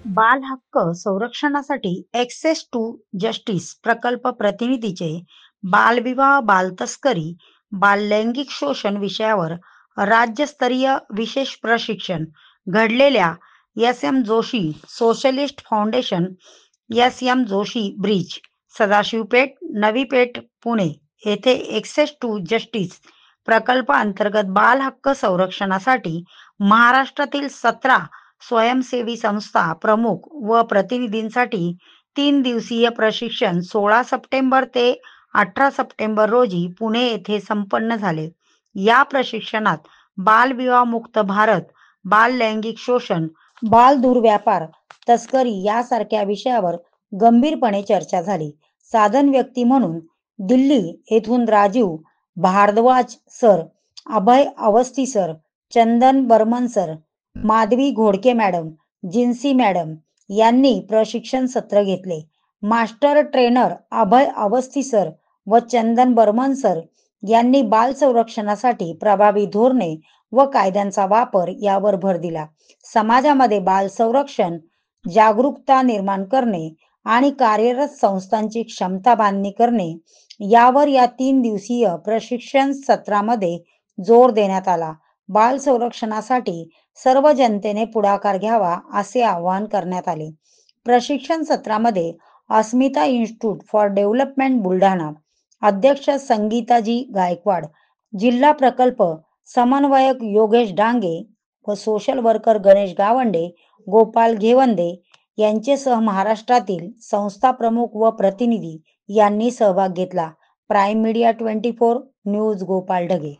बाल हक्क संरक्षणासाठी ॲक्सेस टू जस्टिस प्रकल्प प्रतिनिधीचे बालविवाह, बालतस्करी, बाललैंगिक शोषण विषयावर राज्यस्तरीय विशेष प्रशिक्षण घडलेल्या S. M. Joshi socialist foundation, S. M. Joshi bridge, Sadashivpeth, Navi Peth, Pune येथे ॲक्सेस टू जस्टिस प्रकल्प अंतर्गत बाल हक्क संरक्षणासाठी महाराष्ट्रातील 17 स्वयंसेवी संस्था प्रमुख व प्रतिनिधींसाठी 3 दिवसीय प्रशिक्षण 16 सप्टेंबर ते 18 सप्टेंबर रोजी पुणे येथे संपन्न झाले. या प्रशिक्षणात बालविवाहमुक्त भारत, बाल लैंगिक शोषण, बाल दुर्व्यापार, तस्करी यासारख्या विषयावर गंभीरपणे चर्चा झाली. साधन व्यक्ती म्हणून दिल्ली येथून Rajiv Bhardwaj sir, Abhay Awasthi sir, Chandan Barman sir, Madhavi Ghodke madam, Jincy madam यांनी प्रशिक्षण सत्र घेतले. Master trainer Abhay Awasthi sir व चंदन बर्मन सर यांनी बाल संरक्षणासाठी प्रभावी धोरणे व कायद्यांचा वापर यावर भर दिला. समाजामध्ये बाल संरक्षण जागरूकता निर्माण करणे आणि कार्यरत संस्थांची क्षमता बांधणी करणे यावर या 3 दिवसीय प्रशिक्षण सत्रामध्ये जोर देण्यात आला. बाल संरक्षणासाठी सर्व जनतेने पुढाकार घ्यावा असे आवाहन करण्यात आले. प्रशिक्षण सत्रामध्ये अस्मिता इन्स्टिट्यूट फॉर डेव्हलपमेंट बुलढाणा अध्यक्ष संगीताजी गायकवाड, जिल्हा प्रकल्प समन्वयक योगेश डांगे व सोशल वर्कर गणेश गावंडे, गोपाल घेवंदे यांचेसह महाराष्ट्रातील संस्था प्रमुख व प्रतिनिधी यांनी सहभाग घेतला. Prime media 24 news Gopal Dhage.